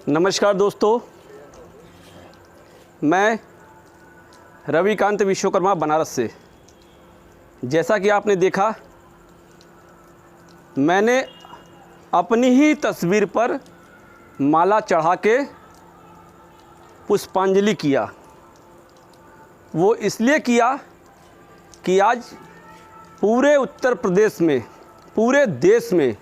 नमस्कार दोस्तों, मैं रविकांत विश्वकर्मा बनारस से। जैसा कि आपने देखा, मैंने अपनी ही तस्वीर पर माला चढ़ा के पुष्पांजलि किया। वो इसलिए किया कि आज पूरे उत्तर प्रदेश में, पूरे देश में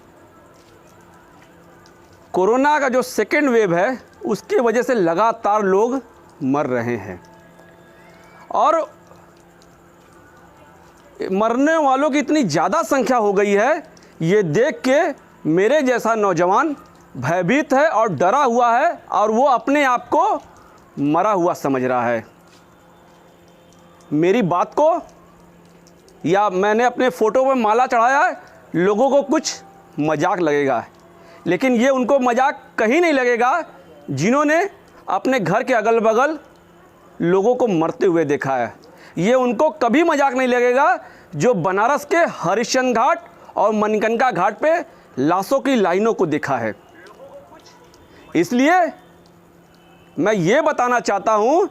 कोरोना का जो सेकेंड वेव है, उसकी वजह से लगातार लोग मर रहे हैं और मरने वालों की इतनी ज़्यादा संख्या हो गई है, ये देख के मेरे जैसा नौजवान भयभीत है और डरा हुआ है और वो अपने आप को मरा हुआ समझ रहा है। मेरी बात को या मैंने अपने फ़ोटो में माला चढ़ाया है, लोगों को कुछ मजाक लगेगा, लेकिन ये उनको मजाक कहीं नहीं लगेगा जिन्होंने अपने घर के अगल बगल लोगों को मरते हुए देखा है। ये उनको कभी मजाक नहीं लगेगा जो बनारस के हरिश्चंद्र घाट और मणिकर्णिका घाट पे लाशों की लाइनों को देखा है। इसलिए मैं ये बताना चाहता हूँ,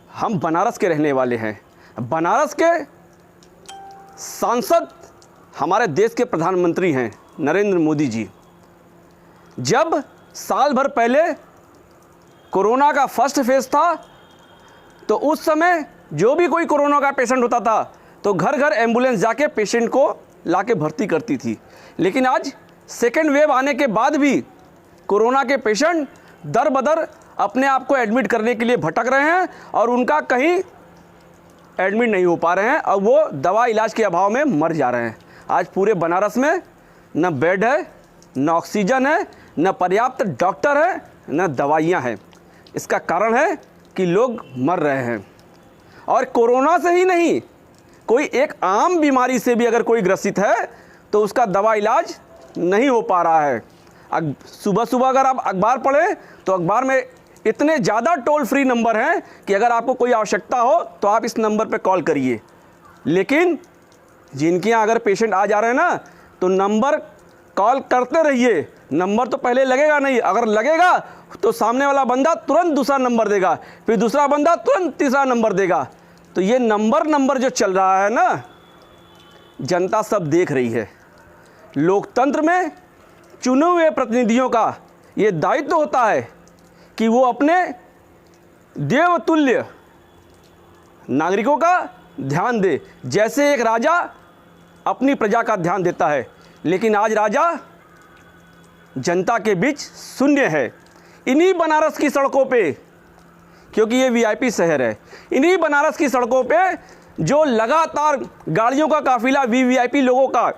हम बनारस के रहने वाले हैं। बनारस के सांसद हमारे देश के प्रधानमंत्री हैं नरेंद्र मोदी जी। जब साल भर पहले कोरोना का फर्स्ट फेज था, तो उस समय जो भी कोई कोरोना का पेशेंट होता था तो घर घर एम्बुलेंस जाके पेशेंट को लाके भर्ती करती थी। लेकिन आज सेकेंड वेव आने के बाद भी कोरोना के पेशेंट दर बदर अपने आप को एडमिट करने के लिए भटक रहे हैं और उनका कहीं एडमिट नहीं हो पा रहे हैं और वो दवा इलाज के अभाव में मर जा रहे हैं। आज पूरे बनारस में न बेड है, न ऑक्सीजन है, न पर्याप्त डॉक्टर है, न दवाइयाँ हैं। इसका कारण है कि लोग मर रहे हैं। और कोरोना से ही नहीं, कोई एक आम बीमारी से भी अगर कोई ग्रसित है तो उसका दवा इलाज नहीं हो पा रहा है। सुबह सुबह अगर आप अखबार पढ़ें तो अखबार में इतने ज़्यादा टोल फ्री नंबर हैं कि अगर आपको कोई आवश्यकता हो तो आप इस नंबर पर कॉल करिए। लेकिन जिनके यहाँ अगर पेशेंट आ जा रहे हैं ना, तो नंबर कॉल करते रहिए। नंबर तो पहले लगेगा नहीं, अगर लगेगा तो सामने वाला बंदा तुरंत दूसरा नंबर देगा, फिर दूसरा बंदा तुरंत तीसरा नंबर देगा। तो ये नंबर जो चल रहा है ना, जनता सब देख रही है। लोकतंत्र में चुने हुए प्रतिनिधियों का ये दायित्व होता है कि वो अपने देवतुल्य नागरिकों का ध्यान दे, जैसे एक राजा अपनी प्रजा का ध्यान देता है। लेकिन आज राजा जनता के बीच शून्य है। इन्हीं बनारस की सड़कों पे, क्योंकि ये वीआईपी शहर है, इन्हीं बनारस की सड़कों पे जो लगातार गाड़ियों का काफिला वीवीआईपी लोगों का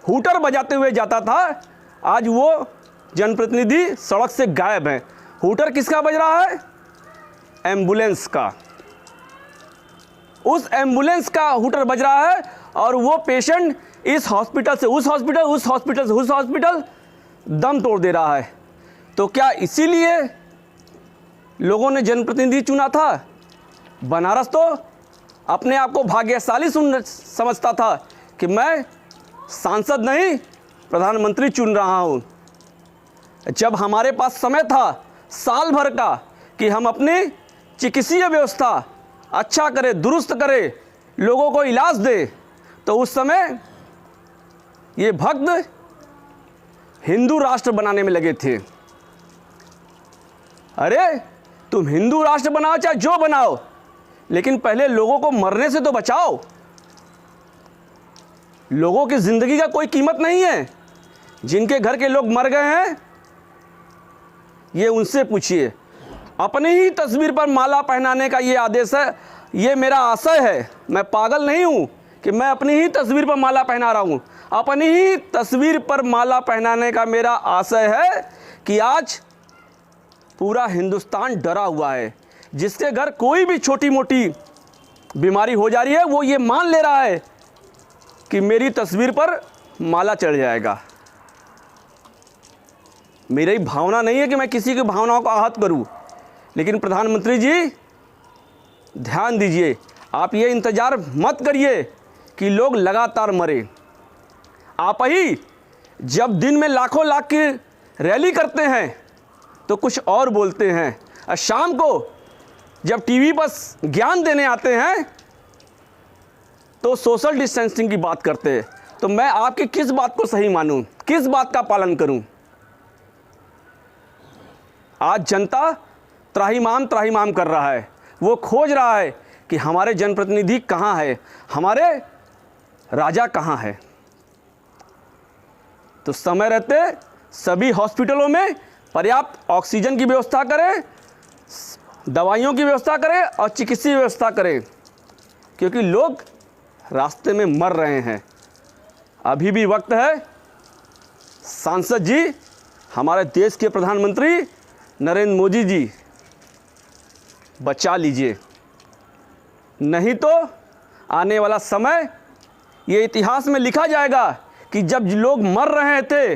हूटर बजाते हुए जाता था, आज वो जनप्रतिनिधि सड़क से गायब हैं। हूटर किसका बज रहा है? एम्बुलेंस का। उस एम्बुलेंस का हूटर बज रहा है और वो पेशेंट इस हॉस्पिटल से उस हॉस्पिटल, उस हॉस्पिटल से उस हॉस्पिटल दम तोड़ दे रहा है। तो क्या इसीलिए लोगों ने जनप्रतिनिधि चुना था? बनारस तो अपने आप को भाग्यशाली समझता था कि मैं सांसद नहीं, प्रधानमंत्री चुन रहा हूँ। जब हमारे पास समय था साल भर का कि हम अपनी चिकित्सीय व्यवस्था अच्छा करें, दुरुस्त करें, लोगों को इलाज दे, तो उस समय ये भक्त हिंदू राष्ट्र बनाने में लगे थे। अरे तुम हिंदू राष्ट्र बनाओ चाहे जो बनाओ, लेकिन पहले लोगों को मरने से तो बचाओ। लोगों की जिंदगी का कोई कीमत नहीं है। जिनके घर के लोग मर गए हैं, ये उनसे पूछिए। अपनी ही तस्वीर पर माला पहनाने का ये आदेश है, ये मेरा आशय है। मैं पागल नहीं हूँ कि मैं अपनी ही तस्वीर पर माला पहना रहा हूँ। अपनी ही तस्वीर पर माला पहनाने का मेरा आशय है कि आज पूरा हिंदुस्तान डरा हुआ है। जिसके घर कोई भी छोटी मोटी बीमारी हो जा रही है, वो ये मान ले रहा है कि मेरी तस्वीर पर माला चढ़ जाएगा। मेरी भावना नहीं है कि मैं किसी की भावनाओं को आहत करूं, लेकिन प्रधानमंत्री जी ध्यान दीजिए। आप ये इंतज़ार मत करिए कि लोग लगातार मरे। आप ही जब दिन में लाखों लाख की रैली करते हैं तो कुछ और बोलते हैं, और शाम को जब टीवी पर ज्ञान देने आते हैं तो सोशल डिस्टेंसिंग की बात करते हैं। तो मैं आपकी किस बात को सही मानूं, किस बात का पालन करूं? आज जनता त्राहिमाम कर रहा है। वो खोज रहा है कि हमारे जनप्रतिनिधि कहाँ है, हमारे राजा कहाँ है। तो समय रहते सभी हॉस्पिटलों में पर्याप्त ऑक्सीजन की व्यवस्था करें, दवाइयों की व्यवस्था करें और चिकित्सीय व्यवस्था करें, क्योंकि लोग रास्ते में मर रहे हैं। अभी भी वक्त है। सांसद जी, हमारे देश के प्रधानमंत्री नरेंद्र मोदी जी, बचा लीजिए, नहीं तो आने वाला समय ये इतिहास में लिखा जाएगा कि जब लोग मर रहे थे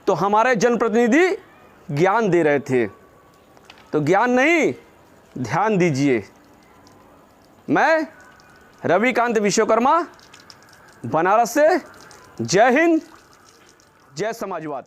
तो हमारे जनप्रतिनिधि ज्ञान दे रहे थे। तो ज्ञान नहीं, ध्यान दीजिए। मैं रविकांत विश्वकर्मा, बनारस से। जय हिंद, जय समाजवाद।